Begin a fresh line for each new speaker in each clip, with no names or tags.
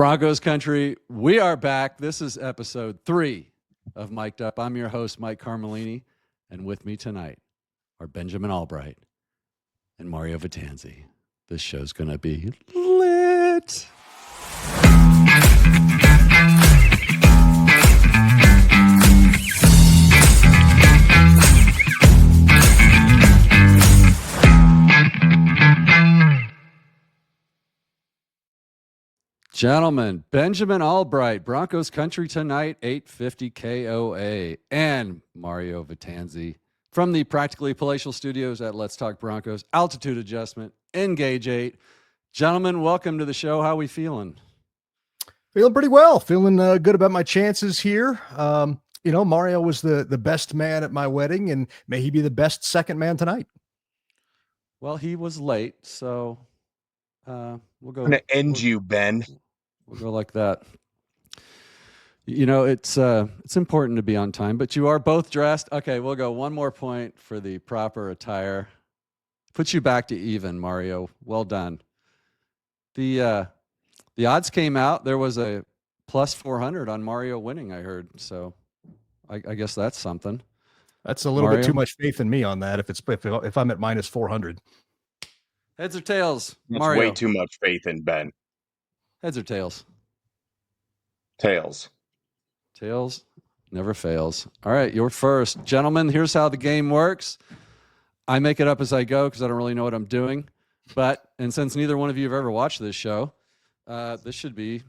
Broncos country, we are back. This is episode 3 of Mic'd Up. I'm your host, Mike Carmelini, and with me tonight are Benjamin Albright and Mario Vitanzi. This show's going to be lit. Gentlemen, Benjamin Albright, Broncos country tonight, 850 KOA, and Mario Vitanzi from the Practically Palatial Studios at Let's Talk Broncos, altitude adjustment, Engage 8. Gentlemen, welcome to the show. How are we feeling?
Feeling pretty well. Feeling good about my chances here. Mario was the best man at my wedding, and may he be the best second man tonight.
Well, he was late, so we'll go.
I'm going to end you, Ben.
We'll go like that. You know, it's important to be on time, but you are both dressed. Okay, we'll go one more point for the proper attire. Puts you back to even, Mario. Well done. The odds came out. There was a plus 400 on Mario winning, I heard. So I guess that's something.
That's a little bit too much faith in me on that. If I'm at minus 400.
Heads or tails?
That's
Mario.
way too much faith in Ben.
Heads or tails?
Tails.
Tails never fails. All right, you're first. Gentlemen, here's how the game works. I make it up as I go because I don't really know what I'm doing. And since neither one of you have ever watched this show, this should be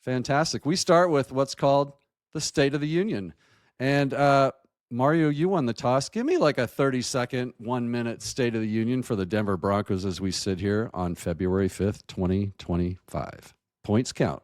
fantastic. We start with what's called the State of the Union. And Mario, you won the toss. Give me like a 30-second, 1-minute State of the Union for the Denver Broncos as we sit here on February 5th, 2025. Points count.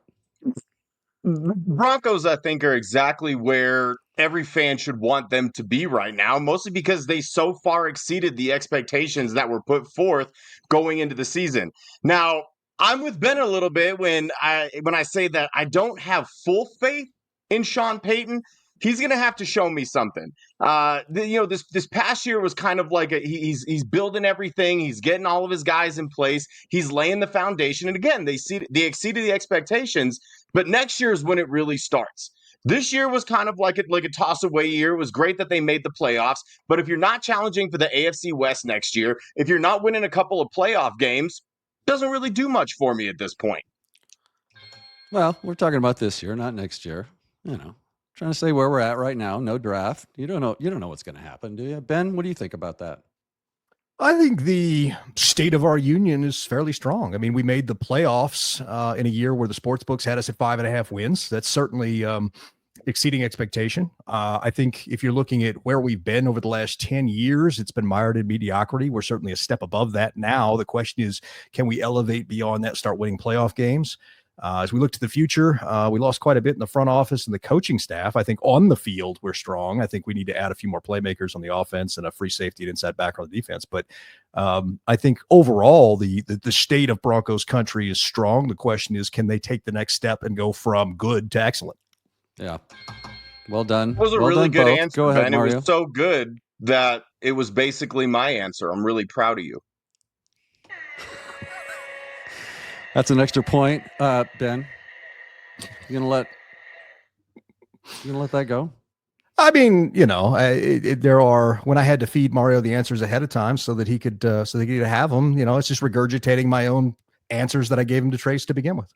Broncos, I think, are exactly where every fan should want them to be right now, mostly because they so far exceeded the expectations that were put forth going into the season. Now, I'm with Ben a little bit when I say that I don't have full faith in Sean Payton. He's going to have to show me something. This past year was kind of like he's building everything. He's getting all of his guys in place. He's laying the foundation. And again, they exceeded the expectations. But next year is when it really starts. This year was kind of like a toss-away year. It was great that they made the playoffs. But if you're not challenging for the AFC West next year, if you're not winning a couple of playoff games, it doesn't really do much for me at this point.
Well, we're talking about this year, not next year. Trying to say where we're at right now. No draft. You don't know what's going to happen, do you? Ben, what do you think about that?
I think the state of our union is fairly strong. I mean, we made the playoffs in a year where the sports books had us at 5.5 wins. That's certainly exceeding expectation. I think if you're looking at where we've been over the last 10 years, it's been mired in mediocrity. We're certainly a step above that now. The question is, can we elevate beyond that, start winning playoff games? As we look to the future, we lost quite a bit in the front office and the coaching staff. I think on the field, we're strong. I think we need to add a few more playmakers on the offense and a free safety and inside backer on the defense. But I think overall, the state of Broncos country is strong. The question is, can they take the next step and go from good to excellent?
Yeah. Well done.
That was a
well
really good
both.
answer,
Go ahead,
Ben.
Mario.
It was so good that it was basically my answer. I'm really proud of you.
That's an extra point. Ben, you gonna let that go?
I mean, there are, when I had to feed Mario the answers ahead of time so that he could have them, it's just regurgitating my own answers that I gave him to Trace to begin with.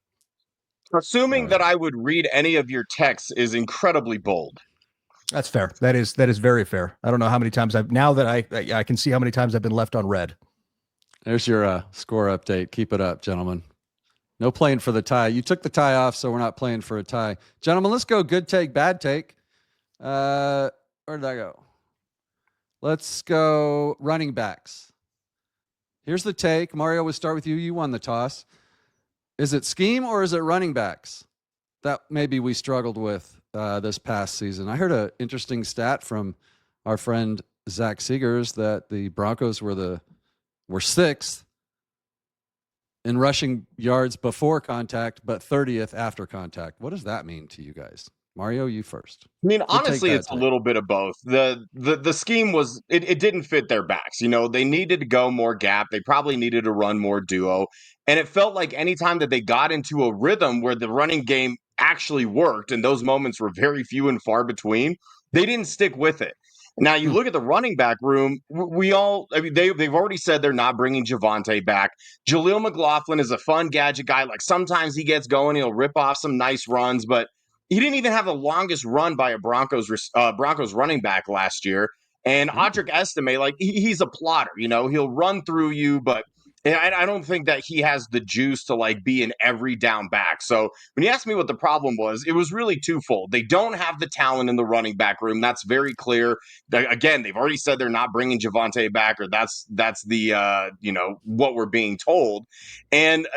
Assuming that I would read any of your texts is incredibly bold.
That's fair. That is very fair. I don't know how many times I can see how many times I've been left on red.
There's your score update. Keep it up, gentlemen. No playing for the tie. You took the tie off, so we're not playing for a tie. Gentlemen, let's go good take, bad take. Where did I go? Let's go running backs. Here's the take. Mario, we'll start with you. You won the toss. Is it scheme or is it running backs? That maybe we struggled with this past season. I heard an interesting stat from our friend Zach Seegers that the Broncos were 6th in rushing yards before contact, but 30th after contact. What does that mean to you guys? Mario, you first.
I mean,
Good take,
honestly,
bad
it's a
take.
little bit of both. The scheme was it didn't fit their backs. They needed to go more gap. They probably needed to run more duo. And it felt like anytime that they got into a rhythm where the running game actually worked, and those moments were very few and far between, they didn't stick with it. Now you
Hmm.
look at the running back room. I mean, they've already said they're not bringing Javante back. Jaleel McLaughlin is a fun gadget guy. Like sometimes he gets going, he'll rip off some nice runs, but he didn't even have the longest run by a Broncos running back last year. And Audric Estime, like he's a plotter, he'll run through you, but I don't think that he has the juice to like be an every down back. So when you ask me what the problem was, it was really twofold. They don't have the talent in the running back room. That's very clear. Again, they've already said they're not bringing Javante back, or that's the what we're being told. And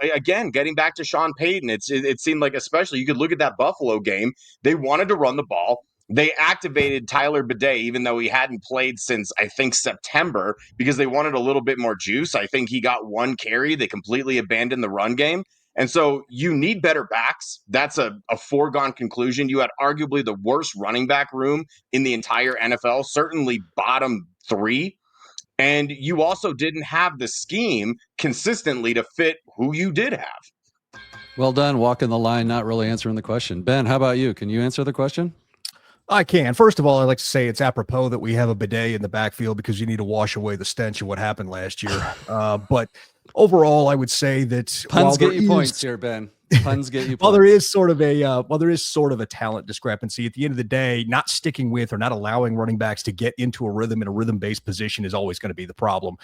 again, getting back to Sean Payton, it seemed like, especially, you could look at that Buffalo game. They wanted to run the ball. They activated Tyler Bidet, even though he hadn't played since, I think, September, because they wanted a little bit more juice. I think he got one carry. They completely abandoned the run game. And so you need better backs. That's a foregone conclusion. You had arguably the worst running back room in the entire NFL, certainly bottom three. And you also didn't have the scheme consistently to fit who you did have.
Well done, walking the line, not really answering the question. Ben, how about you? Can you answer the question?
I can. First of all, I'd like to say it's apropos that we have a bidet in the backfield because you need to wash away the stench of what happened last year. But overall, I would say that
Puns get you points here, Ben. Puns get you points.
While there is sort of a talent discrepancy, at the end of the day, not sticking with or not allowing running backs to get into a rhythm in a rhythm-based position is always going to be the problem.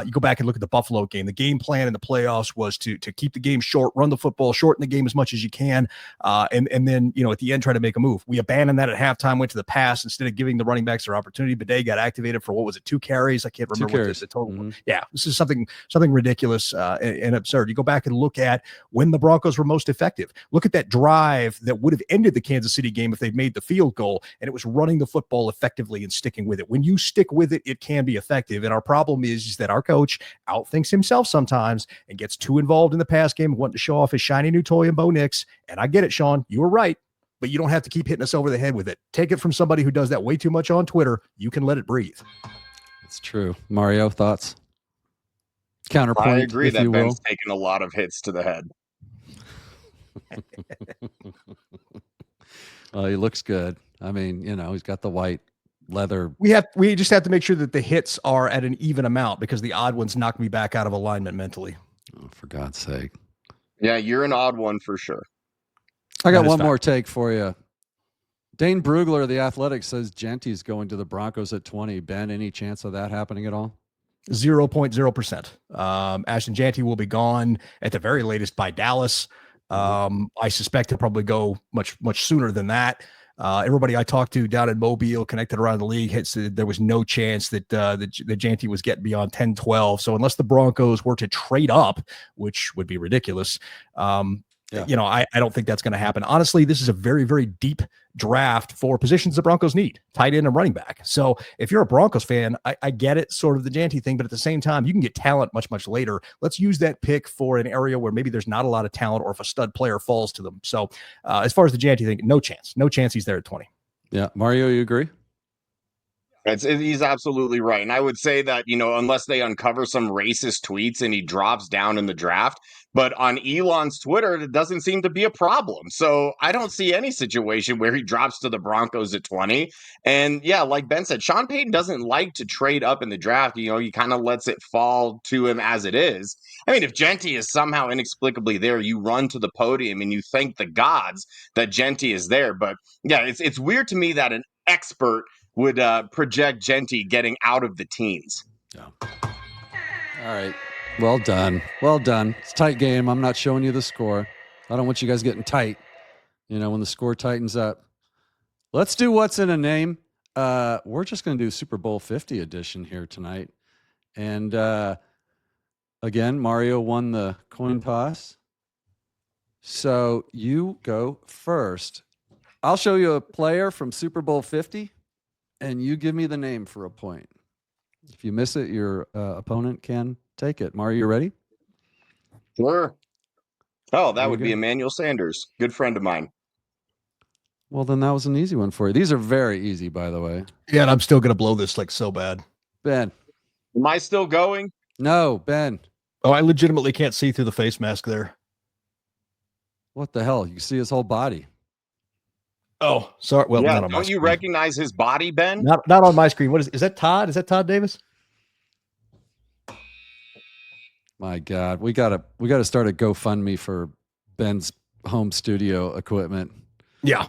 You go back and look at the Buffalo game. The game plan in the playoffs was to keep the game short, run the football, shorten the game as much as you can, and then at the end try to make a move. We abandoned that at halftime, went to the pass instead of giving the running backs their opportunity. Bidet got activated for, what was it, 2 carries? I can't remember what the total. Mm-hmm. Yeah, this is something ridiculous and absurd. You go back and look at when the Broncos were most effective. Look at that drive that would have ended the Kansas City game if they'd made the field goal, and it was running the football effectively and sticking with it. When you stick with it, it can be effective. And our problem is that our coach outthinks himself sometimes and gets too involved in the pass game, wanting to show off his shiny new toy and Bo Nix. And I get it, Sean. You were right, but you don't have to keep hitting us over the head with it. Take it from somebody who does that way too much on Twitter. You can let it breathe.
It's true. Mario, thoughts? Counterpoint.
I agree that Ben's
will.
taken a lot of hits to the head.
Well, he looks good. I mean, he's got the white leather.
We just have to make sure that the hits are at an even amount, because the odd ones knock me back out of alignment mentally.
Oh, for God's sake.
Yeah, you're an odd one for sure.
I got one more take for you. Dane Brugler of The Athletic says Genty's going to the Broncos at 20. Ben, any chance of that happening at all?
0.0%. Ashton Jeanty will be gone at the very latest by Dallas. I suspect he'll probably go much, much sooner than that. Everybody I talked to down in Mobile, connected around the league, said there was no chance that the Jeanty was getting beyond 10-12. So unless the Broncos were to trade up, which would be ridiculous, I don't think that's going to happen. Honestly, this is a very, very deep draft for positions the Broncos need, tight end and running back. So if you're a Broncos fan, I get it, sort of the Jeanty thing, but at the same time, you can get talent much, much later. Let's use that pick for an area where maybe there's not a lot of talent, or if a stud player falls to them. So as far as the Jeanty thing, no chance he's there at 20.
Yeah. Mario, you agree?
He's absolutely right. And I would say that, unless they uncover some racist tweets and he drops down in the draft, but on Elon's Twitter, it doesn't seem to be a problem. So I don't see any situation where he drops to the Broncos at 20. And yeah, like Ben said, Sean Payton doesn't like to trade up in the draft. He kind of lets it fall to him as it is. I mean, if Jeanty is somehow inexplicably there, you run to the podium and you thank the gods that Jeanty is there. But yeah, it's weird to me that an expert would project Jeanty getting out of the teens.
Yeah. All right. Well done. Well done. It's a tight game. I'm not showing you the score. I don't want you guys getting tight, when the score tightens up. Let's do what's in a name. We're just going to do Super Bowl 50 edition here tonight. And again, Mario won the coin toss. So you go first. I'll show you a player from Super Bowl 50. And you give me the name for a point. If you miss it, your opponent can take it. Mario, you ready?
Sure. Oh, that would be Emmanuel Sanders. Good friend of mine.
Well, then that was an easy one for you. These are very easy, by the way.
Yeah, and I'm still going to blow this like so bad.
Ben.
Am I still going?
No, Ben.
Oh, I legitimately can't see through the face mask there.
What the hell? You see his whole body.
Oh, sorry. Well,
yeah,
not on my
don't you
screen.
recognize his body, Ben?
Not on my screen. What is that Todd? Is that Todd Davis?
My God. We gotta start a GoFundMe for Ben's home studio equipment.
Yeah.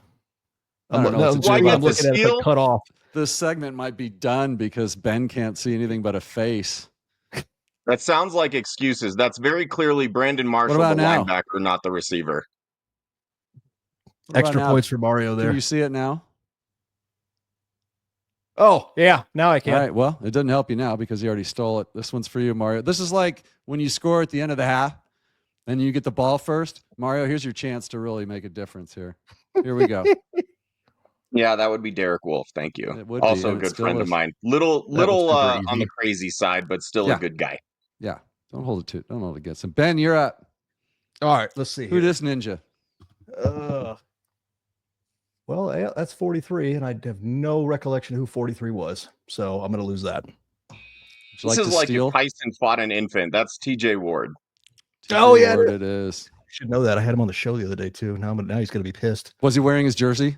I don't know what to
Do I
do.
get
I'm
the
looking at it like
steal?
cut off.
This segment might be done because Ben can't see anything but a face.
That sounds like excuses. That's very clearly Brandon Marshall, the
about now?
linebacker, not the receiver.
What about
Extra
now?
points for Mario there.
Can you see it now?
Oh, yeah. Now I can.
All right. Well, it doesn't help you now because he already stole it. This one's for you, Mario. This is like when you score at the end of the half and you get the ball first. Mario, here's your chance to really make a difference here. Here we go.
Yeah, that would be Derek Wolfe. Thank you.
It would be,
Also a
and it
good
still
friend of
is.
mine. Little
super
on
easy.
the crazy side, but still
Yeah.
a good guy.
Yeah. Don't hold it against him. Ben, you're up.
All right. Let's see.
Who this ninja?
Well, that's 43, and I have no recollection of who 43 was. So I'm going to lose that.
Would you
This
like
is
to
like
steal?
if Tyson fought an infant. That's TJ Ward.
Oh, yeah,
Ward
it
it is.
I should know that. I had him on the show the other day, too. Now he's going to be pissed.
Was he wearing his jersey?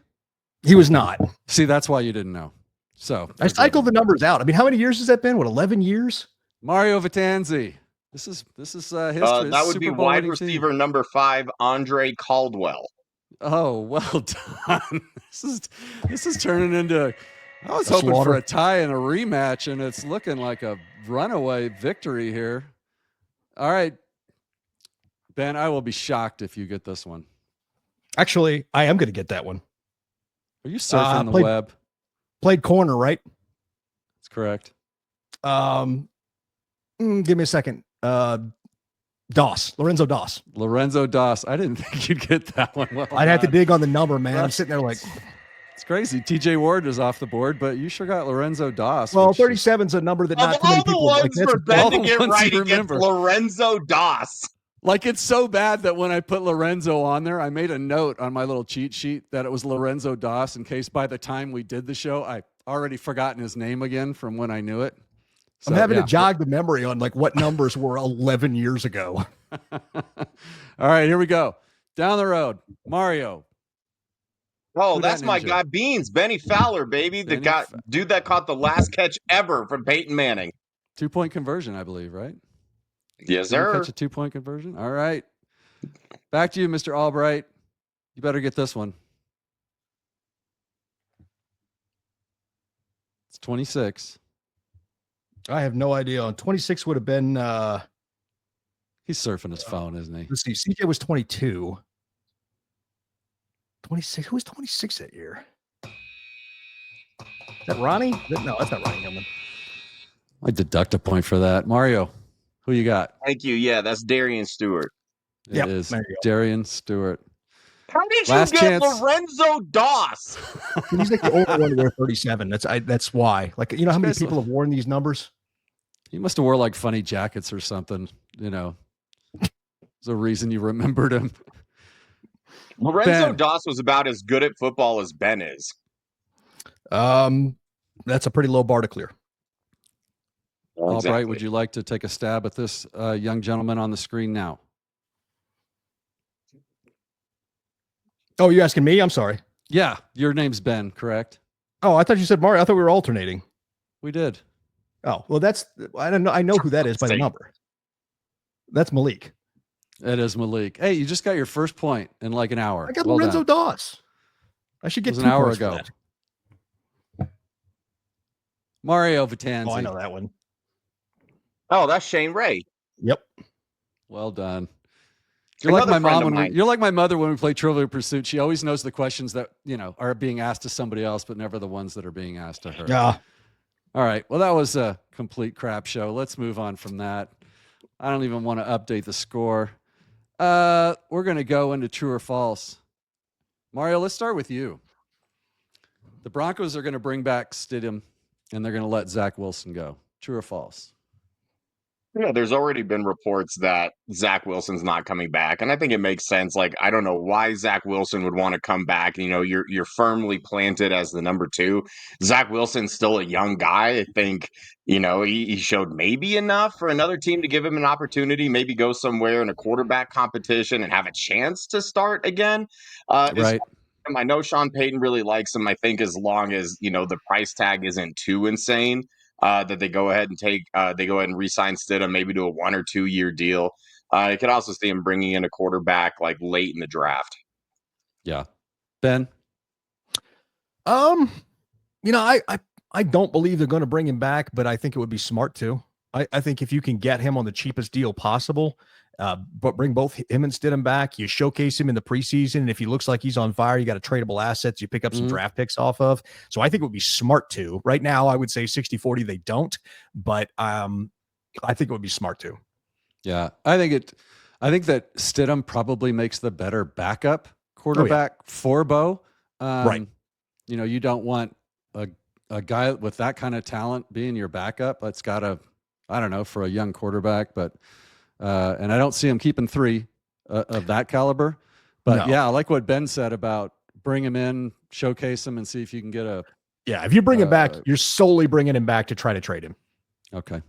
He was not.
See, that's why you didn't know. So
I cycled the numbers out. I mean, how many years has that been? What, 11 years?
Mario Vitanzi. This is history.
That would be wide receiver number 5, Andre Caldwell.
Oh, well done. This is turning into. I was
A
hoping
slaughter.
for a tie and a rematch, and it's looking like a runaway victory here. All right, Ben, I will be shocked if you get this one.
Actually, I am going to get that one.
Are you surfing the
played-
web?
Played corner, right?
That's correct.
Give me a second. Lorenzo Doss.
Lorenzo Doss. I didn't think you'd get that one. Well
I'd have to
done.
dig on the number, man. I'm sitting there like,
It's crazy. TJ Ward is off the board, but you sure got Lorenzo Doss.
well,
which
37 is a number that
Of
not too many
all the
people like.
ones
That's
for Ben
all
to
the
get
ones
right
you
against
remember.
Lorenzo Doss.
Like, it's so bad that when I put Lorenzo on there, I made a note on my little cheat sheet that it was Lorenzo Doss in case by the time we did the show, I already forgotten his name again from when I knew it.
I'm having to jog the memory on like what numbers were 11 years ago.
All right, here we go. Down the road, Mario.
Oh,
Who
that's
dat
my
ninja?
guy Beans, Benny Fowler, baby. The
Benny
guy, dude that caught the last catch ever from Peyton Manning.
2-point conversion, I believe, right?
Yes,
Did you
sir.
catch a 2-point conversion? All right. Back to you, Mr. Albright. You better get this one. It's 26.
I have no idea. On 26 would have been,
He's surfing his phone, isn't he?
let's see, CJ was 22. 26. Who was 26 that year? Is that Ronnie? No, that's not Ronnie Hillman.
I deduct a point for that. Mario, who you got?
Thank you. Yeah, that's Darian Stewart.
It
Yep,
is
there you go.
Darian Stewart.
How did
Last
you get
chance.
Lorenzo Doss?
He's like the only one to wear 37. That's why. Like, you know how many
Seriously.
people have worn these numbers?
He must have wore like funny jackets or something. You know, there's a reason you remembered him.
Lorenzo
Ben.
Doss was about as good at football as Ben is.
That's a pretty low bar to clear.
Albright, would you like to take a stab at this young gentleman on the screen now?
Oh, you asking me? I'm sorry.
Yeah, your name's Ben, correct?
Oh, I thought you said Mario. I thought we were alternating.
We did.
Oh, well, I don't know. I know who that is by the number. That's Malik.
It is Malik. Hey, you just got your first point in like an hour.
I got
Well
Lorenzo
done.
Doss. I should
It
get
was
2
an hour
points for
ago.
that.
Mario Vitanzi.
Oh, I know that one.
Oh, that's Shane Ray.
Yep.
Well done. You're like
Another
my
friend
mom
of
when
mine.
you're like my mother when we play Trivial Pursuit. She always knows the questions that, are being asked to somebody else, but never the ones that are being asked to her.
Yeah.
All right. Well, that was a complete crap show. Let's move on from that. I don't even want to update the score. We're going to go into true or false. Mario, let's start with you. The Broncos are going to bring back Stidham, and they're going to let Zach Wilson go. True or false?
Yeah, there's already been reports that Zach Wilson's not coming back, and I think it makes sense. Like, I don't know why Zach Wilson would want to come back. You know, you're firmly planted as the number two. Zach Wilson's still a young guy. I think, you know, he showed maybe enough for another team to give him an opportunity, maybe go somewhere in a quarterback competition and have a chance to start again. As
Right.
I know Sean Payton really likes him. I think as long as, you know, the price tag isn't too insane, that they go ahead and they go ahead and re-sign Stidham maybe to a 1 or 2 year deal. I could also see him bringing in a quarterback like late in the draft.
Yeah. Ben?
You know, I don't believe they're going to bring him back, but I think it would be smart to. I think if you can get him on the cheapest deal possible, but bring both him and Stidham back, you showcase him in the preseason. And if he looks like he's on fire, you got a tradable assets you pick up some draft picks off of. So I think it would be smart to. Right now, I would say 60-40, they don't, but I think it would be smart to.
Yeah. I think that Stidham probably makes the better backup quarterback for Bo.
Right.
You know, you don't want a guy with that kind of talent being your backup. That's gotta, I don't know, for a young quarterback, but and I don't see him keeping three of that caliber. But
No.
yeah, I like what Ben said about bring him in, showcase him, and see if you can get a.
Yeah, if you bring him back, you're solely bringing him back to try to trade him.
Okay.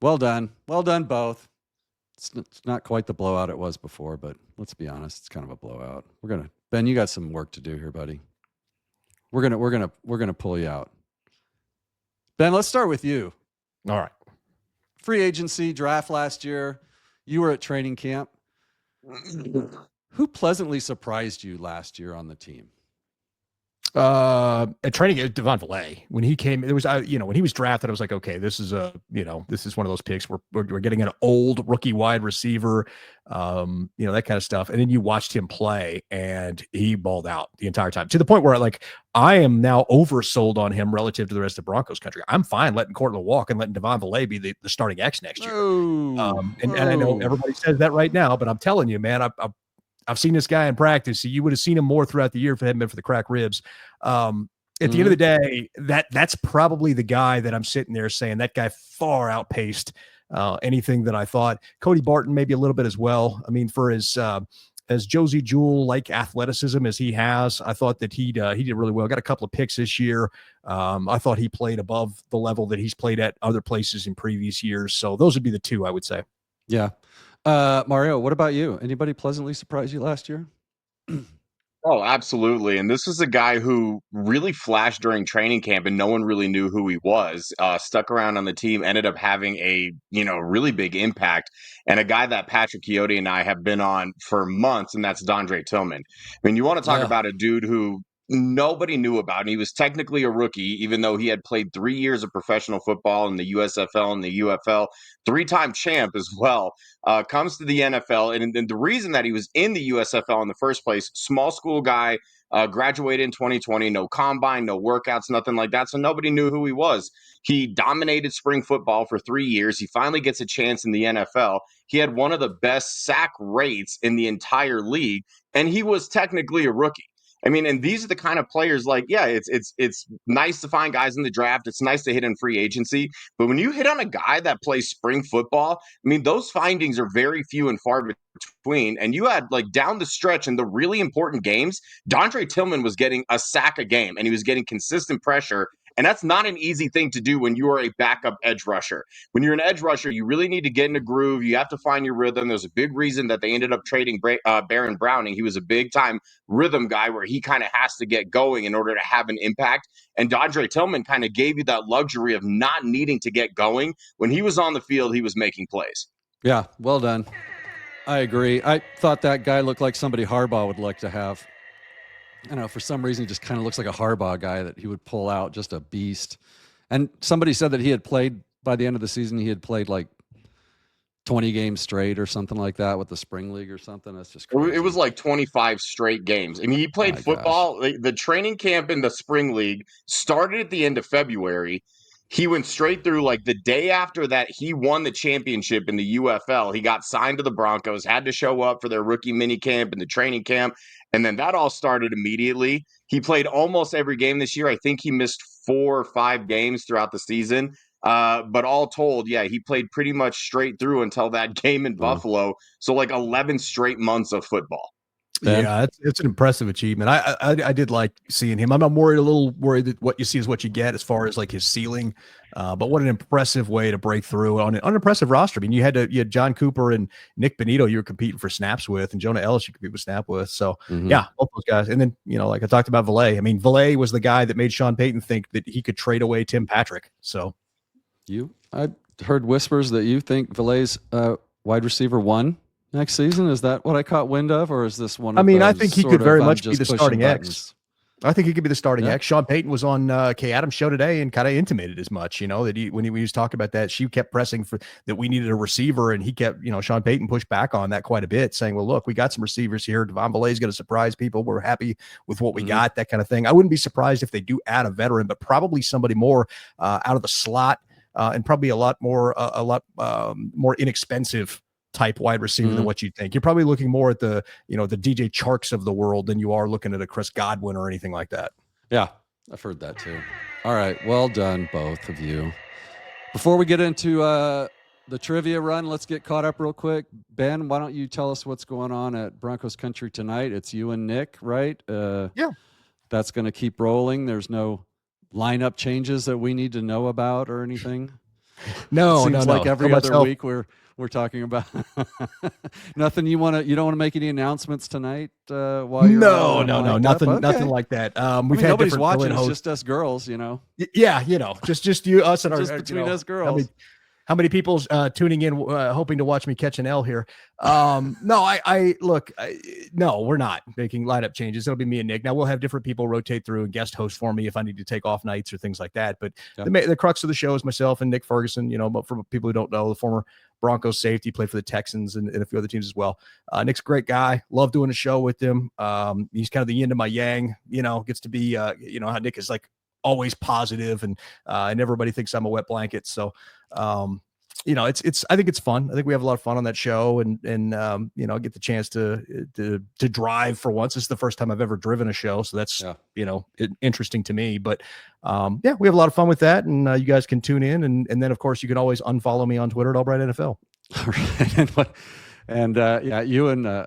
Well done. Well done, both. It's not quite the blowout it was before, but let's be honest, it's kind of a blowout. Ben, you got some work to do here, buddy. We're gonna pull you out. Ben, let's start with you.
All right.
Free agency draft last year. You were at training camp. Who pleasantly surprised you last year on the team?
At training at Devon Villay, when he came, there was, when he was drafted, I was like, okay, this is one of those picks where we're getting an old rookie wide receiver, that kind of stuff. And then you watched him play and he balled out the entire time to the point where I am now oversold on him relative to the rest of Broncos country. I'm fine letting Cortland walk and letting Devon Villay be the starting X next year. And I know everybody says that right now, but I'm telling you, man, I've seen this guy in practice. So you would have seen him more throughout the year if it hadn't been for the cracked ribs. At the end of the day, that's probably the guy that I'm sitting there saying that guy far outpaced anything that I thought. Cody Barton maybe a little bit as well. I mean, for as Josie Jewell like athleticism as he has, I thought that he did really well. Got a couple of picks this year. I thought he played above the level that he's played at other places in previous years. So those would be the two I would say.
Yeah. Mario, what about you? Anybody pleasantly surprised you last year?
Oh, absolutely. And this was a guy who really flashed during training camp and no one really knew who he was. Stuck around on the team, ended up having a, really big impact. And a guy that Patrick Coyote and I have been on for months, and that's Dondre Tillman. I mean, you want to talk about a dude who nobody knew about, and he was technically a rookie, even though he had played 3 years of professional football in the USFL and the UFL, three-time champ as well. Comes to the NFL, and the reason that he was in the USFL in the first place, small school guy, graduated in 2020, no combine, no workouts, nothing like that, so nobody knew who he was. He dominated spring football for 3 years. He finally gets a chance in the NFL. He had one of the best sack rates in the entire league, and he was technically a rookie. I mean, and these are the kind of players it's nice to find guys in the draft. It's nice to hit in free agency. But when you hit on a guy that plays spring football, I mean, those findings are very few and far between. And you had down the stretch in the really important games, Dondre Tillman was getting a sack a game and he was getting consistent pressure. And that's not an easy thing to do when you are a backup edge rusher. When you're an edge rusher, you really need to get in a groove. You have to find your rhythm. There's a big reason that they ended up trading Baron Browning. He was a big time rhythm guy where he kind of has to get going in order to have an impact. And Dondre Tillman kind of gave you that luxury of not needing to get going. When he was on the field, he was making plays.
Yeah, well done. I agree. I thought that guy looked like somebody Harbaugh would like to have. I don't know, for some reason, he just kind of looks like a Harbaugh guy that he would pull out, just a beast. And somebody said that he had played, by the end of the season, he had played 20 games straight or something like that with the spring league or something. That's just crazy.
It was 25 straight games. I mean, he played football. The training camp in the spring league started at the end of February. He went straight through the day after that. He won the championship in the UFL. He got signed to the Broncos, had to show up for their rookie mini camp and the training camp. And then that all started immediately. He played almost every game this year. I think he missed 4 or 5 games throughout the season. But all told, yeah, he played pretty much straight through until that game in Buffalo. So like 11 straight months of football.
Ben?
Yeah, it's an impressive achievement. I did like seeing him. I'm a little worried that what you see is what you get as far as like his ceiling. But what an impressive way to break through on an impressive roster. I mean, you had John Cooper and Nick Benito you were competing for snaps with, and Jonah Ellis you compete with snap with. So yeah, both those guys. And then like I talked about Valet. I mean, Valet was the guy that made Sean Payton think that he could trade away Tim Patrick. So
I heard whispers that you think Valet's wide receiver 1 next season. Is that what I caught wind of, or is this one?
I think he could very much be the starting X. I think he could be the starting X. Sean Payton was on Kay Adams' show today and kind of intimated as much. That when he was talking about that, she kept pressing for that we needed a receiver, and he kept, Sean Payton pushed back on that quite a bit, saying, "Well, look, we got some receivers here. Devon Valet is going to surprise people. We're happy with what we got." That kind of thing. I wouldn't be surprised if they do add a veteran, but probably somebody more out of the slot and probably a lot more inexpensive type wide receiver than what you think. You're probably looking more at the DJ Charks of the world than you are looking at a Chris Godwin or anything like that.
Yeah, I've heard that too. All right, well done, both of you. Before we get into the trivia run, let's get caught up real quick. Ben, why don't you tell us what's going on at Broncos Country tonight? It's you and Nick, right?
Yeah.
That's going to keep rolling. There's no lineup changes that we need to know about or anything?
No,
Seems like every other week we're talking about nothing. You don't want to make any announcements tonight while you're
nothing like that. We've had
nobody's watching. It's
hosts.
Just us girls,
Yeah, just you, us, and our
just between us girls.
How many people's tuning in, hoping to watch me catch an L here? No, no, we're not making lineup changes. It'll be me and Nick. Now we'll have different people rotate through and guest host for me if I need to take off nights or things like that. But the crux of the show is myself and Nick Ferguson. But for people who don't know, the former Broncos safety, played for the Texans and a few other teams as well. Nick's a great guy. Love doing a show with him. He's kind of the yin to my yang. Gets to be how Nick is like always positive and everybody thinks I'm a wet blanket. So it's I think it's fun. I think we have a lot of fun on that show and get the chance to drive for once. This is the first time I've ever driven a show, so that's interesting to me. But we have a lot of fun with that, and you guys can tune in, and then of course you can always unfollow me on Twitter at Albright NFL.
All right, you and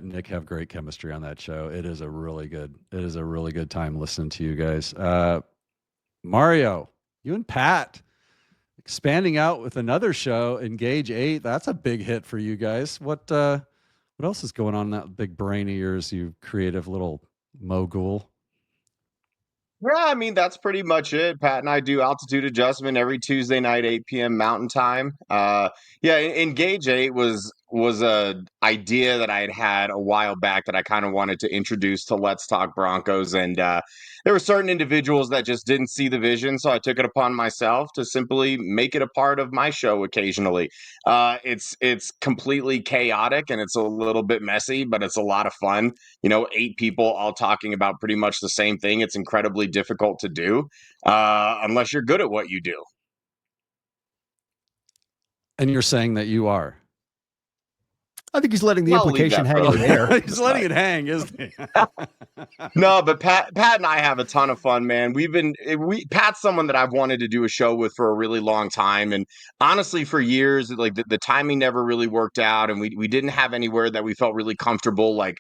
Nick have great chemistry on that show. It is a really good time listening to you guys. Mario, you and Pat expanding out with another show, Engage 8. That's a big hit for you guys. What else is going on in that big brain of yours, you creative little mogul?
Yeah, I mean, that's pretty much it. Pat and I do altitude adjustment every Tuesday night, 8 p.m. Mountain Time. Engage 8 was a idea that I had a while back that I kind of wanted to introduce to Let's Talk Broncos. And there were certain individuals that just didn't see the vision. So I took it upon myself to simply make it a part of my show occasionally. It's completely chaotic and it's a little bit messy, but it's a lot of fun. 8 people all talking about pretty much the same thing. It's incredibly difficult to do unless you're good at what you do.
And you're saying that you are?
I think he's letting the implication hang in the air.
He's letting it hang, isn't he?
No, but Pat and I have a ton of fun, man. Pat's someone that I've wanted to do a show with for a really long time. And honestly, for years, like the timing never really worked out. And we didn't have anywhere that we felt really comfortable, like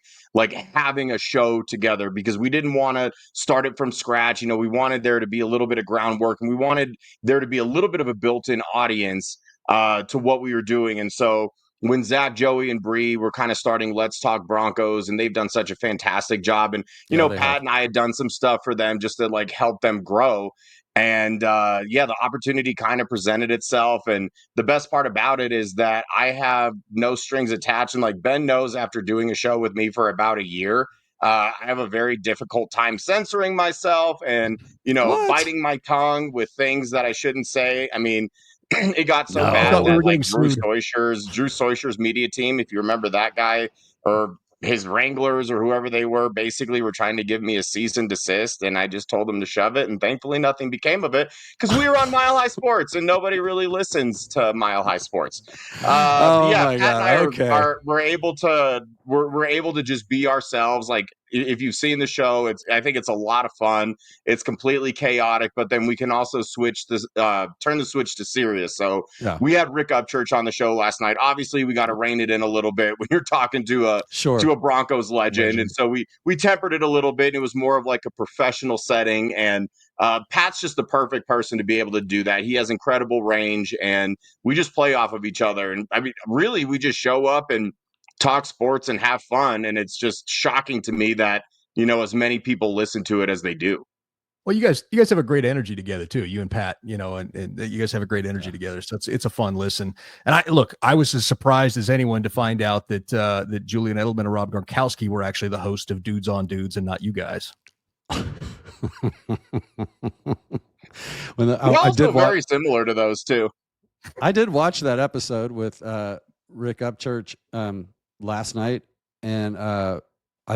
having a show together, because we didn't want to start it from scratch. We wanted there to be a little bit of groundwork, and we wanted there to be a little bit of a built-in audience to what we were doing. And so when Zach, Joey, and Bree were kind of starting Let's Talk Broncos, and they've done such a fantastic job. And, Pat and I had done some stuff for them just to help them grow. And the opportunity kind of presented itself. And the best part about it is that I have no strings attached. And Ben knows, after doing a show with me for about a year, I have a very difficult time censoring myself and, biting my tongue with things that I shouldn't say. I mean, it got so bad that Drew Soicher's media team, if you remember that guy, or his wranglers or whoever they were, basically were trying to give me a cease and desist, and I just told them to shove it, and thankfully nothing became of it because we were on Mile High Sports and nobody really listens to Mile High Sports.
My God.
Pat and I we're able to just be ourselves. if you've seen the show, I think it's a lot of fun. It's completely chaotic, but then we can also turn the switch to serious. So
Yeah.
we had Rick Upchurch on the show last night. Obviously, we got to rein it in a little bit when you're talking to a Broncos legend. And so we tempered it a little bit. And it was more of like a professional setting. And Pat's just the perfect person to be able to do that. He has incredible range, and we just play off of each other. And I mean, really, we just show up and talk sports and have fun. And it's just shocking to me that, as many people listen to it as they do.
Well, you guys have a great energy together too. You and Pat, and you guys have a great energy together. So it's a fun listen. And I was as surprised as anyone to find out that Julian Edelman and Rob Gronkowski were actually the host of Dudes on Dudes and not you guys.
I did very similar to those two.
I did watch that episode with Rick Upchurch last night, and I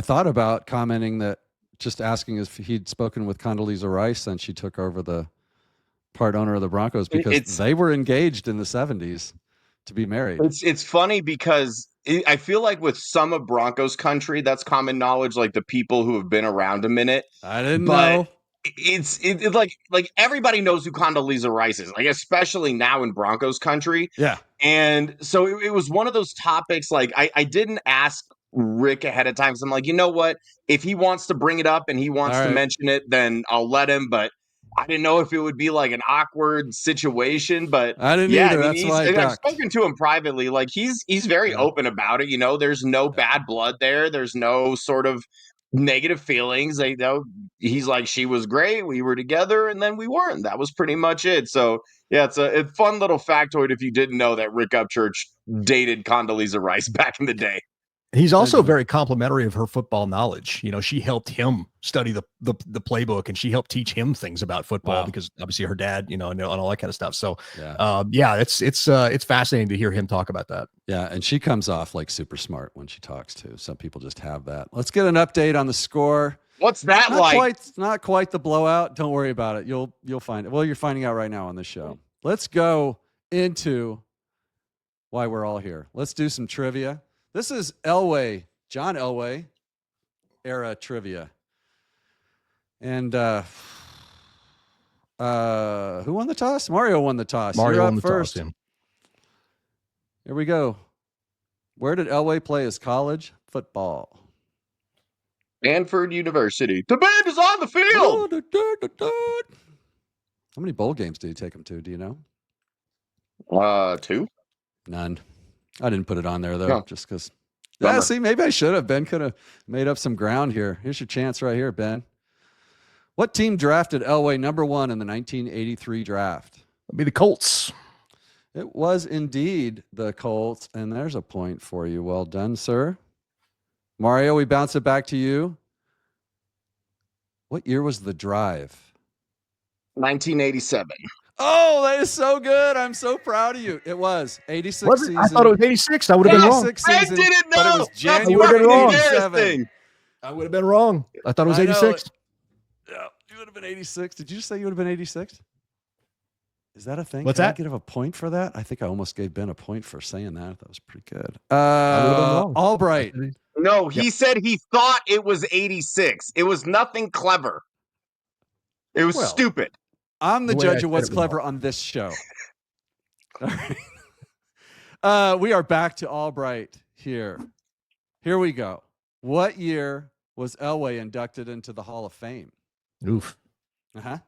thought about commenting that, just asking if he'd spoken with Condoleezza Rice since she took over the part owner of the Broncos, because they were engaged in the 70s to be married.
It's funny because I feel like with some of Broncos country, that's common knowledge, like the people who have been around a minute.
I didn't know.
It's like everybody knows who Condoleezza Rice is, like especially now in Broncos country.
Yeah.
And so it was one of those topics. Like I didn't ask Rick ahead of time, because I'm like, you know what? If he wants to bring it up and he wants to mention it, then I'll let him. But I didn't know if it would be like an awkward situation. But
I didn't either. That's why
I've spoken to him privately. Like he's very open about it. There's no bad blood there. There's no sort of negative feelings. He's like, she was great, we were together, and then we weren't. That was pretty much it. So yeah, it's a fun little factoid if you didn't know that Rick Upchurch dated Condoleezza Rice back in the day.
He's also very complimentary of her football knowledge. She helped him study the playbook, and she helped teach him things about football because obviously her dad, and all that kind of stuff. So it's fascinating to hear him talk about that.
Yeah. And she comes off like super smart when she talks too. Some people just have that. Let's get an update on the score.
What's that
Not quite the blowout. Don't worry about it. You'll find it. Well, you're finding out right now on this show. Let's go into why we're all here. Let's do some trivia. This is John Elway era trivia. And who won the toss? Mario won the toss.
Mario won the
first.
toss.
Here we go. Where did Elway play his college football?
Stanford University. The band is on the field.
How many bowl games did he take him to? Do you know?
2.
None. I didn't put it on there though, just because. Yeah, see, maybe I should have. Ben could have made up some ground here. Here's your chance right here, Ben. What team drafted Elway number 1 in the 1983 draft?
It'd be the Colts.
It was indeed the Colts, and there's a point for you. Well done, sir. Mario, we bounce it back to you. What year was the drive?
1987.
Oh, that is so good. I'm so proud of you. It was 86
was it?
season.
I thought it was 86. I would have been wrong.
I didn't know.
But it was
January
87.
I would have been wrong. I thought it was 86.
Yeah, you would have been 86. Did you say you would have been 86? Is that a thing?
What's
Can
that?
I get a point for that? I think I almost gave Ben a point for saying that. That was pretty good.
I would have been wrong.
Albright.
No, he said he thought it was 86. It was nothing clever. It was stupid.
I'm the judge of what's clever on this show. All right. We are back to Albright here. Here we go. What year was Elway inducted into the Hall of Fame?
Oof.
Thought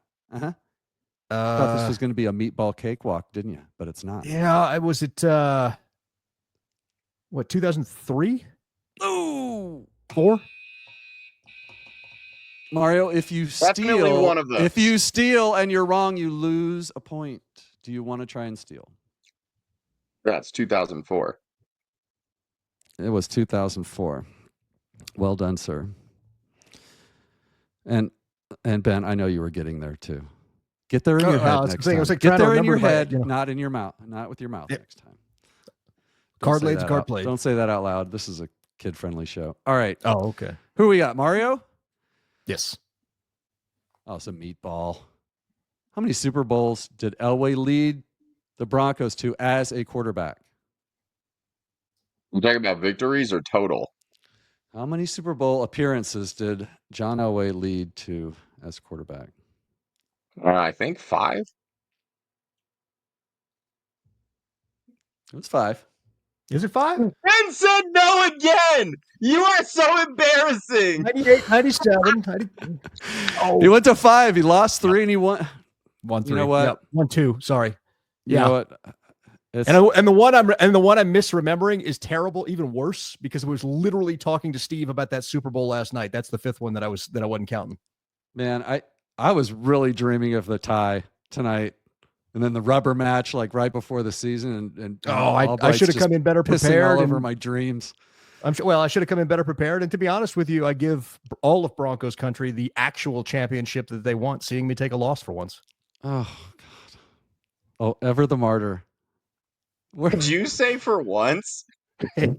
this was going to be a meatball cakewalk, didn't you? But it's not.
Yeah, was it 2003?
Ooh.
4?
Mario, if you steal,
one of those.
If you steal and you're wrong, you lose a point. Do you want to try and steal?
That's 2004.
It was 2004. Well done, sir. And Ben, I know you were getting there too. Get there in your head next time. Get there in your head, not in your mouth, not with your mouth next time.
Card laid's card played.
Don't say that out loud. This is a kid-friendly show. All right.
Oh, okay.
Who we got? Mario?
Yes.
Oh, it's a meatball. How many Super Bowls did Elway lead the Broncos to as a quarterback?
You talking about victories or total?
How many Super Bowl appearances did John Elway lead to as quarterback?
I think 5.
It was 5.
Is it 5?
Ben said no again. You are so embarrassing.
98, 97. 90,
He went to 5. He lost 3 and he won.
1, 3.
You know what?
Yep. 1, 2. Sorry.
You
Yeah.
know what? It's,
And the one I'm misremembering is terrible, even worse, because I was literally talking to Steve about that Super Bowl last night. That's the 5th one that I wasn't counting.
man, I was really dreaming of the tie tonight. And then the rubber match, like right before the season, and
I should have come in better prepared.
All over my dreams.
I should have come in better prepared. And to be honest with you, I give all of Broncos country the actual championship that they want, seeing me take a loss for once.
Oh God! Oh, ever the martyr.
What did you say for once?
You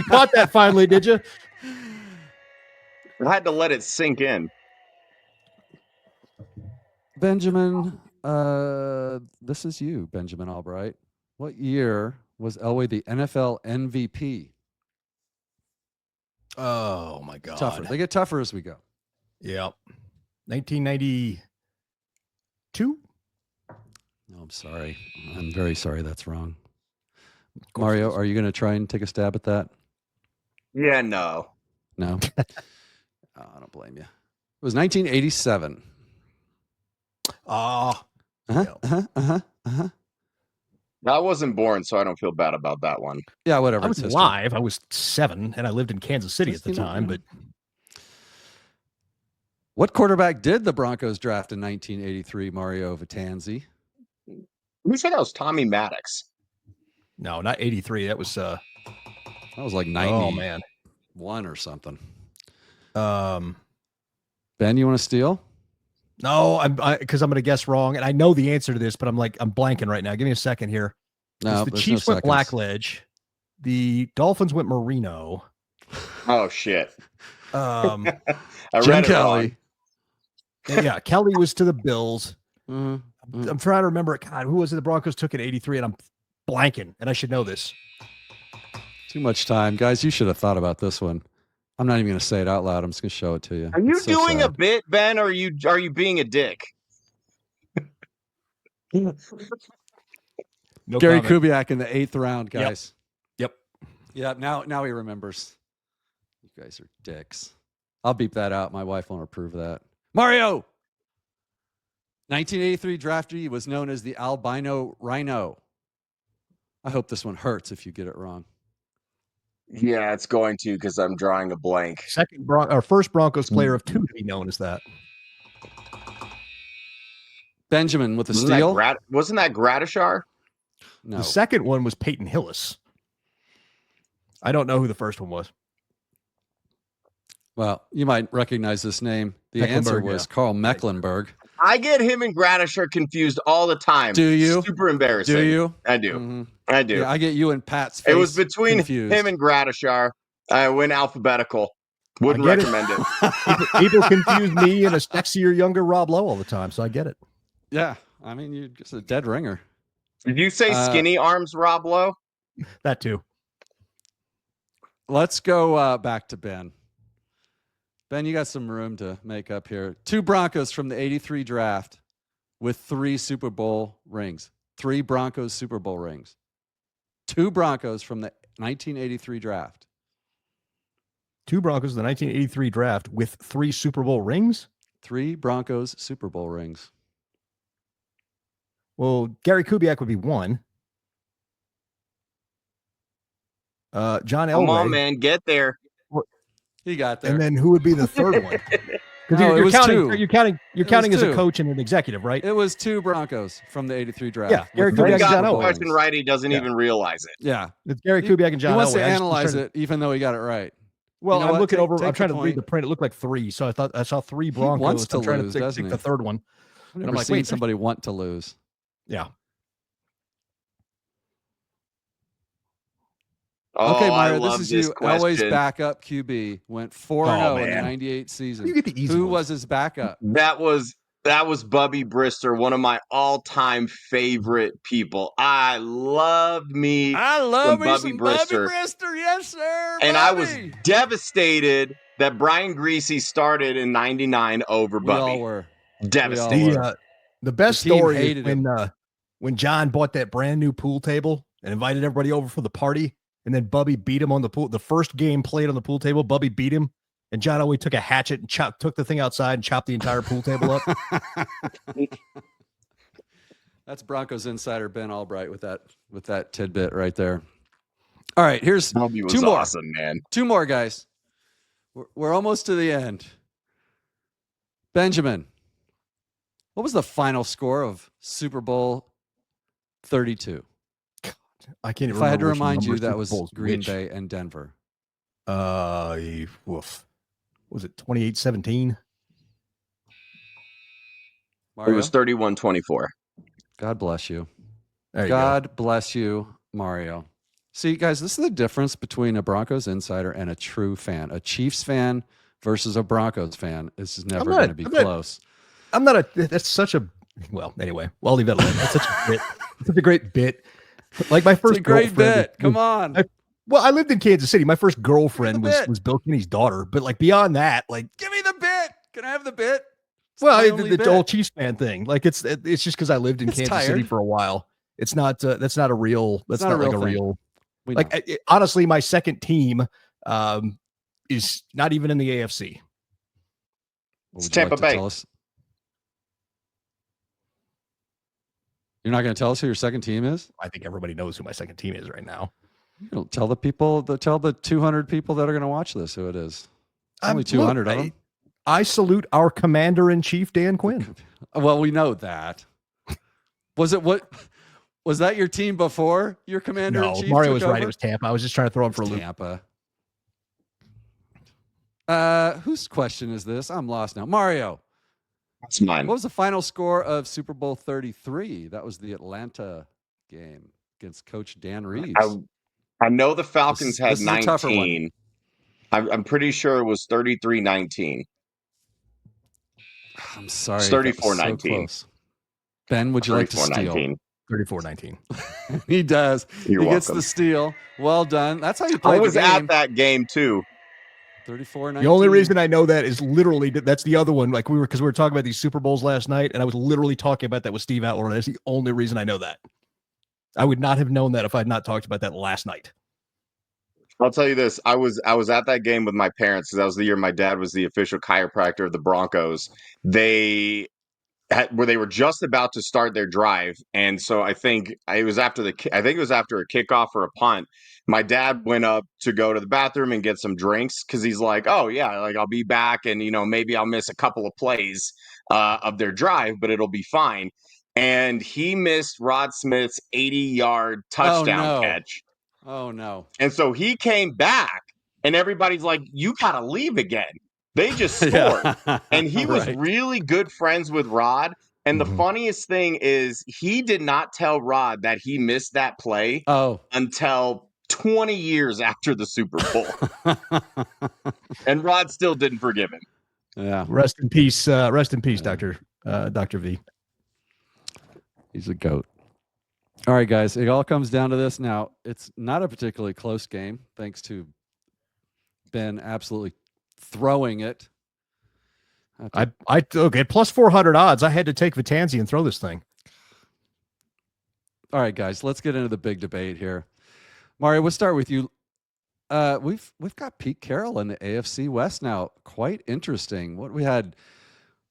caught that finally, did you?
I had to let it sink in.
Benjamin, this is you, Benjamin Albright. What year was Elway the NFL MVP?
Oh my God!
Tougher. They get tougher as we go.
Yep. 1992.
No, I'm sorry. I'm very sorry. That's wrong. Mario, are you going to try and take a stab at that?
Yeah, no.
No. I don't blame you. It was 1987.
Ah.
Uh-huh.
I wasn't born, so I don't feel bad about that one.
Yeah, whatever.
I was alive. I was 7, and I lived in Kansas City at the time. But
what quarterback did the Broncos draft in 1983? Mario Vitanzi.
Who said that was Tommy Maddox?
No, not 83. That was
like 90.
Oh man,
1 or something.
Ben,
you want to steal?
No, because I'm going to guess wrong, and I know the answer to this, but I'm blanking right now. Give me a second here.
No,
the Chiefs went Blackledge. The Dolphins went Marino.
Oh shit!
I
Jim Kelly.
Yeah, Kelly was to the Bills.
Mm-hmm.
I'm trying to remember. God, who was it? The Broncos took at 83, and I'm blanking, and I should know this.
Too much time, guys. You should have thought about this one. I'm not even going to say it out loud. I'm just going to show it to you.
Are you doing a bit, Ben, or are you being a dick?
No
comment.
Gary Kubiak in the 8th round, guys.
Yep.
Yeah. Now he remembers. You guys are dicks. I'll beep that out. My wife won't approve that. Mario. 1983 draftee was known as the albino rhino. I hope this one hurts if you get it wrong.
Yeah, it's going to, because I'm drawing a blank.
First Broncos player of 2 to be known as that.
Benjamin with a steal.
Wasn't that Gradishar?
No.
The second one was Payton Hillis. I don't know who the first one was.
Well, you might recognize this name. The answer was Carl Mecklenburg.
I get him and Gradishar confused all the time.
Do you?
Super embarrassing.
Do you?
I do.
Mm-hmm.
I do.
Yeah, I get you and Pat's face
It was between
confused.
him and Gradishar. I went alphabetical. Wouldn't recommend it.
People confuse me and a sexier, younger Rob Lowe all the time, so I get it.
Yeah. I mean, you're just a dead ringer.
Did you say skinny arms, Rob Lowe?
That too.
Let's go back to Ben. Ben, you got some room to make up here. 2 Broncos from the 83 draft with 3 Super Bowl rings. 3 Broncos Super Bowl rings. 2 Broncos from the 1983 draft.
2 Broncos in the 1983 draft with 3 Super Bowl rings?
3 Broncos Super Bowl rings.
Well, Gary Kubiak would be 1. John Elway.
Come on, man, get there.
He got there.
And then who would be the third one? Because
No,
you're counting.
2.
You're counting as a
2.
coach and an executive, right?
It was 2 Broncos from the 83 draft.
Yeah, Gary
with
Kubiak
three
and John
Super
Elway.
Bowl
Question
rings.
right, he doesn't even realize it.
Yeah.
It's Gary Kubiak and John Elway.
He wants to
I just was
analyze
trying
it, even though he got it right.
Well,
You know
I'm
what?
looking over. I'm
Take
trying
the
to read
point.
the print. It looked like 3, so I thought I saw 3
He
Broncos.
wants to
I'm trying
lose,
to
doesn't
pick
he?
the third one.
I've
I'm
never
like,
seen
wait,
somebody want to lose.
Yeah.
Okay,
Oh, I
Mario,
love
this is
this
you.
question.
Elway's backup QB went 4-0 in the
man.
98 season.
You get the easy
Who
ones.
was his backup?
That was That was Bubby Brister, one of my all-time favorite people. I love me some Bubby Brister.
Brister. Yes, sir.
And I was devastated that Brian Greasy started in 99 over
We all
Bubby.
were.
Devastated.
The best
The team
story is
hated him.
when John bought that brand new pool table and invited everybody over for the party, and then Bubby beat him on the pool. The first game played on the pool table, Bubby beat him, and John Elway took a hatchet and took the thing outside and chopped the entire pool table up.
That's Broncos insider Ben Albright with that tidbit right there. All right, here's
Bubby was
two more.
awesome, man.
Two more, guys. We're almost to the end. Benjamin, what was the final score of Super Bowl 32?
I can't even
If I had to
remember which
remind you,
number
that
Super
was
Bowl's
Green
which.
Bay and Denver.
Woof. Was it 28-17?
It was 31-24.
God bless you.
There you
God bless you, Mario. See, guys, this is the difference between a Broncos insider and a true fan. A Chiefs fan versus a Broncos fan. This is never going to be close.
That's such a, well, anyway, well, I'll leave that alone. That's such a bit. It's such a great bit. Like my first
great bit. Come on.
I lived in Kansas City. My first girlfriend was Bill Kinney's daughter. But like beyond that, like,
give me the bit. Can I have the bit?
The old Chiefs fan thing. Like it's just because I lived in Kansas City for a while. It's not. That's not a real. That's not like a real. Like honestly, my second team is not even in the AFC.
It's Tampa Bay.
You're not going to tell us who your second team is?
I think everybody knows who my second team is right now.
You don't tell the people. Tell the 200 people that are going to watch this who it is. Only 200 of them.
I salute our commander-in-chief, Dan Quinn.
Well, we know that. Was that your team before your commander-in-chief?
No, Mario was right. It was Tampa. I was just trying to throw him for a loop.
Tampa. Whose question is this? I'm lost now. Mario.
That's mine.
What was the final score of Super Bowl 33? That was the Atlanta game against Coach Dan Reeves.
I know the Falcons had 19. I'm pretty sure it was 33-19.
I'm sorry.
34-19.
So Ben, would you like to steal?
34-19.
He does.
You're welcome.
Gets the steal. Well done. That's how you play.
I was at that game too.
34-19.
The only reason I know that is literally that's the other one. Like because we were talking about these Super Bowls last night, and I was literally talking about that with Steve Atwater. That's the only reason I know that. I would not have known that if I had not talked about that last night.
I'll tell you this. I was at that game with my parents because that was the year my dad was the official chiropractor of the Broncos. They were just about to start their drive, and so I think it was after a kickoff or a punt. My dad went up to go to the bathroom and get some drinks because he's like, "Oh yeah, like I'll be back, and maybe I'll miss a couple of plays of their drive, but it'll be fine." And he missed Rod Smith's 80-yard touchdown catch.
Oh no!
And so he came back, and everybody's like, "You gotta leave again." They just scored. And he was really good friends with Rod. And the funniest thing is he did not tell Rod that he missed that play until 20 years after the Super Bowl. And Rod still didn't forgive him.
Yeah.
Rest in peace, Dr. V.
He's a goat. All right, guys. It all comes down to this. Now, it's not a particularly close game, thanks to Ben absolutely throwing it.
Okay, plus 400 odds. I had to take Vitanzi and throw this thing.
All right, guys, let's get into the big debate here. Mario, we'll start with you. We've got Pete Carroll in the AFC West now. Quite interesting. What we had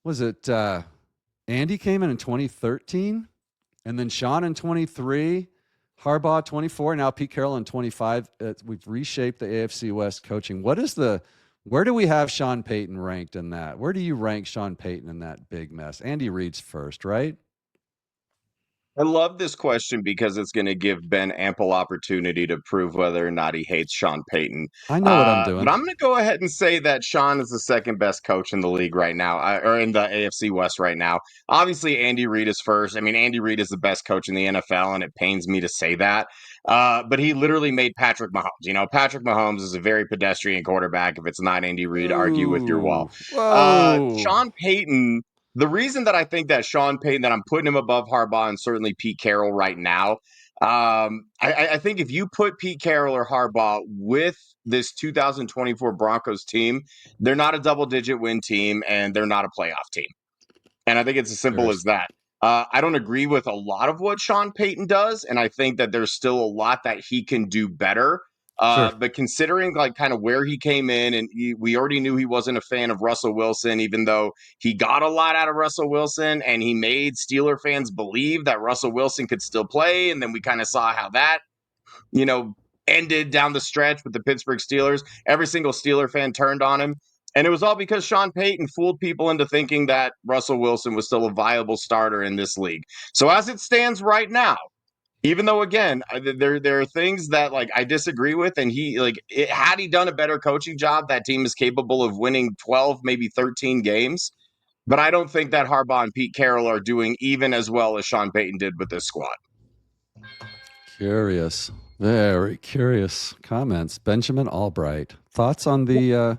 was it Andy came in 2013, and then Sean in 23, Harbaugh 24, now Pete Carroll in 25. We've reshaped the AFC West coaching. Where do we have Sean Payton ranked in that? Where do you rank Sean Payton in that big mess? Andy Reid's first, right?
I love this question because it's going to give Ben ample opportunity to prove whether or not he hates Sean Payton.
I know what I'm doing.
But I'm going to go ahead and say that Sean is the second best coach in the league right now, or in the AFC West right now. Obviously, Andy Reid is first. I mean, Andy Reid is the best coach in the NFL, and it pains me to say that. But he literally made Patrick Mahomes. Patrick Mahomes is a very pedestrian quarterback. If it's not Andy Reid, argue with your wall. Sean Payton the reason that I think that Sean Payton, that I'm putting him above Harbaugh and certainly Pete Carroll right now, I think if you put Pete Carroll or Harbaugh with this 2024 Broncos team, they're not a double-digit win team and they're not a playoff team. And I think it's as simple as that. I don't agree with a lot of what Sean Payton does, and I think that there's still a lot that he can do better.
Sure.
But considering like kind of where he came in, and we already knew he wasn't a fan of Russell Wilson, even though he got a lot out of Russell Wilson, and he made Steeler fans believe that Russell Wilson could still play. And then we kind of saw how that, ended down the stretch with the Pittsburgh Steelers. Every single Steeler fan turned on him. And it was all because Sean Payton fooled people into thinking that Russell Wilson was still a viable starter in this league. So as it stands right now, even though again there are things that like I disagree with, and had he done a better coaching job, that team is capable of winning 12, maybe 13 games. But I don't think that Harbaugh and Pete Carroll are doing even as well as Sean Payton did with this squad.
Curious. Very curious comments. Benjamin Albright. Thoughts on the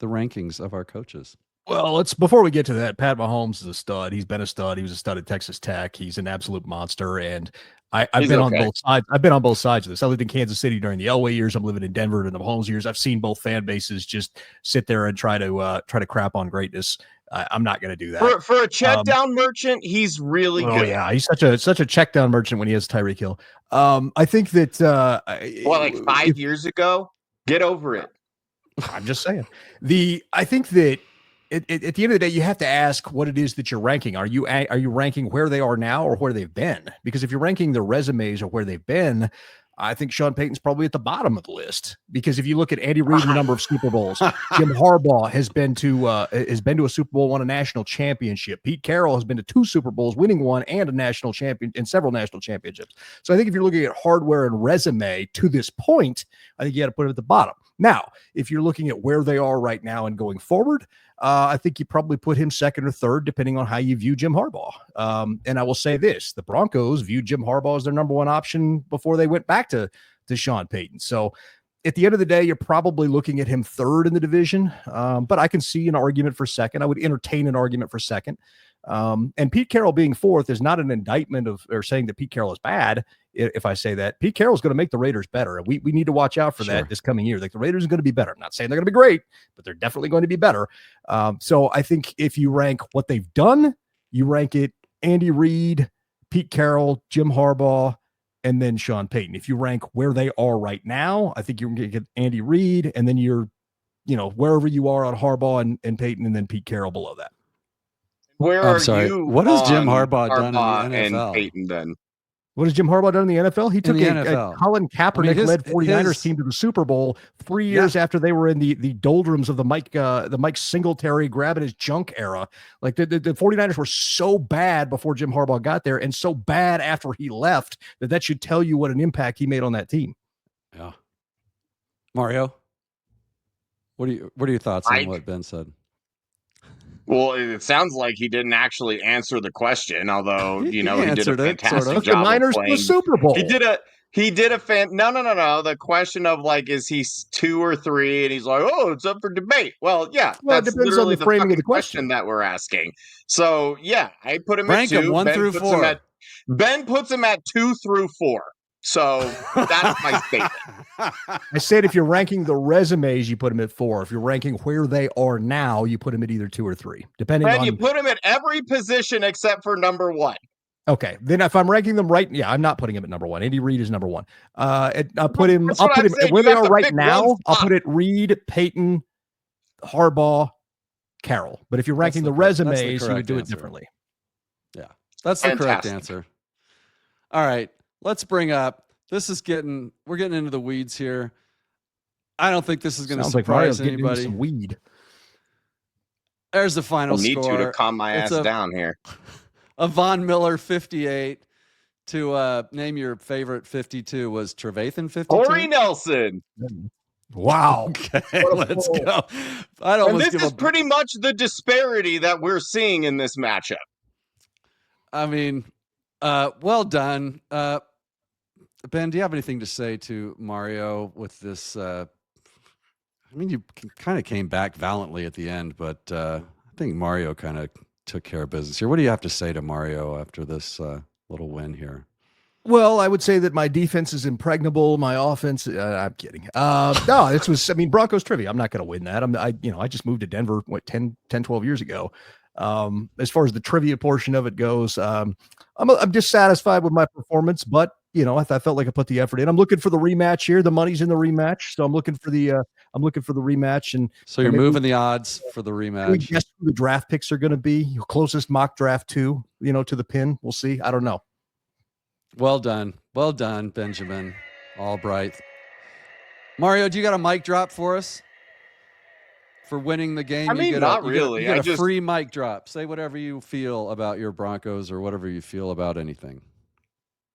rankings of our coaches?
Well, before we get to that, Pat Mahomes is a stud. He's been a stud. He was a stud at Texas Tech. He's an absolute monster. And I've been on both sides. I've been on both sides of this. I lived in Kansas City during the Elway years. I'm living in Denver in the Mahomes years. I've seen both fan bases just sit there and try to crap on greatness. I'm not going to do that.
For a check down merchant, he's really good.
Oh yeah, he's such a check down merchant when he has Tyreek Hill. I think that
5 years ago, get over it.
I'm just saying. I think that at the end of the day, you have to ask what it is that you're ranking. Are you ranking where they are now or where they've been? Because if you're ranking their resumes or where they've been, I think Sean Payton's probably at the bottom of the list. Because if you look at Andy Reid, the number of Super Bowls, Jim Harbaugh has been to a Super Bowl, won a national championship. Pete Carroll has been to 2 Super Bowls, winning one and a national champion and several national championships. So I think if you're looking at hardware and resume to this point, I think you got to put it at the bottom. Now, if you're looking at where they are right now and going forward, I think you probably put him second or third, depending on how you view Jim Harbaugh. And I will say this, the Broncos viewed Jim Harbaugh as their number one option before they went back to Sean Payton. So at the end of the day, you're probably looking at him third in the division. But I can see an argument for second. I would entertain an argument for second. And Pete Carroll being fourth is not an indictment or saying that Pete Carroll is bad. If I say that, Pete Carroll is going to make the Raiders better. We need to watch out for that this coming year. Like the Raiders are going to be better. I'm not saying they're going to be great, but they're definitely going to be better. So I think if you rank what they've done, you rank it Andy Reid, Pete Carroll, Jim Harbaugh, and then Sean Payton. If you rank where they are right now, I think you're going to get Andy Reid, and then you're, wherever you are on Harbaugh and Payton, and then Pete Carroll below that.
Where you?
What has Jim Harbaugh done in the NFL?
And Payton then?
What has Jim Harbaugh done in the NFL? He took
a
Colin Kaepernick-led 49ers team to the Super Bowl 3 years after they were in the doldrums of the Mike Singletary grabbing his junk era. Like the 49ers were so bad before Jim Harbaugh got there and so bad after he left that should tell you what an impact he made on that team.
Yeah. Mario, what are your thoughts on what Ben said?
Well, it sounds like he didn't actually answer the question, although he did a fantastic job
the Niners
of playing.
The Super Bowl.
He did a no. The question of like, is he 2 or 3? And he's like, oh, it's up for debate. Well, yeah, that's
it depends on the framing of the question
that we're asking. So yeah, I put him
Rank
at 2.
Him 1 through 4.
Ben puts him at 2 through 4. So that's my statement.
I said if you're ranking the resumes, you put him at 4. If you're ranking where they are now, you put him at either 2 or 3, depending on.
You put him at every position except for number 1.
Okay, then if I'm ranking them right, I'm not putting him at number 1. Andy Reid is number 1. I'll put him where they are right now. I'll put it Reid, Payton, Harbaugh, Carroll. But if you're ranking the resumes, you would do it differently.
Yeah, that's the correct answer. All right. Let's bring up, we're getting into the weeds here. I don't think this is going to surprise anybody.
Some weed.
There's the final score.
Need to calm my ass down here.
A Von Miller 58 to name your favorite 52 was Trevathan 52.
Corey Nelson.
Wow.
Okay, let's go.
This is pretty much the disparity that we're seeing in this matchup.
I mean, well done. Ben, do you have anything to say to Mario with this? I mean, you kind of came back valiantly at the end, but I think Mario kind of took care of business here. What do you have to say to Mario after this little win here?
Well, I would say that my defense is impregnable. My offense, I'm kidding. No, this was, I mean, Broncos trivia. I'm not going to win that. I just moved to Denver, 10, 12 years ago. As far as the trivia portion of it goes, I'm dissatisfied with my performance, but I felt like I put the effort in. I'm looking for the rematch here. The money's in the rematch. So I'm looking for the rematch. And
so you're moving the odds for the rematch.
Guess who the draft picks are going to be? Your closest mock draft to the pin. We'll see. I don't know.
Well done, Benjamin Albright. Mario, do you got a mic drop for us for winning the game?
I mean, not really.
You get a free mic drop. Say whatever you feel about your Broncos or whatever you feel about anything.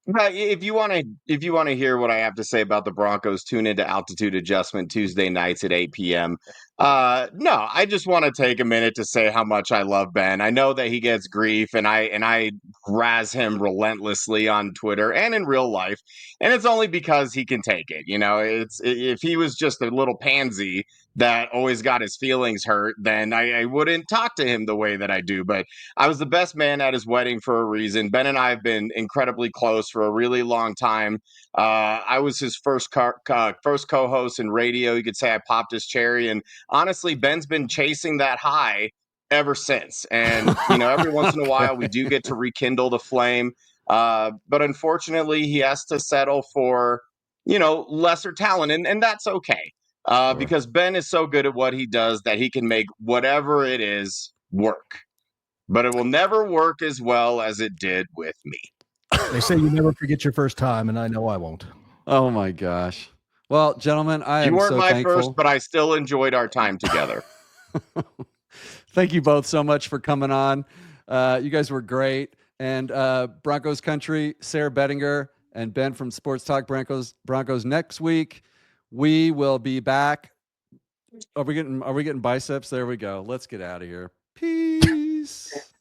If you want to hear what I have to say about the Broncos, tune into Altitude Adjustment Tuesday nights at 8 p.m. No, I just want to take a minute to say how much I love Ben. I know that he gets grief, and I razz him relentlessly on Twitter and in real life, and it's only because he can take it. If he was just a little pansy that always got his feelings hurt, then I wouldn't talk to him the way that I do. But I was the best man at his wedding for a reason. Ben and I have been incredibly close for a really long time. I was his first co-host in radio. You could say I popped his cherry. And honestly, Ben's been chasing that high ever since. And, every once in a while, we do get to rekindle the flame. But unfortunately, he has to settle for, lesser talent. And that's okay.
Sure.
Because Ben is so good at what he does that he can make whatever it is work. But it will never work as well as it did with me.
They say you never forget your first time, and I know I won't.
Oh my gosh. Well, gentlemen,
You weren't
so
my
thankful.
first, but I still enjoyed our time together.
Thank you both so much for coming on. You guys were great. And Broncos country, Sarah Bettinger and Ben from Sports Talk Broncos next week. We will be back. Are we getting biceps? There we go. Let's get out of here. Peace.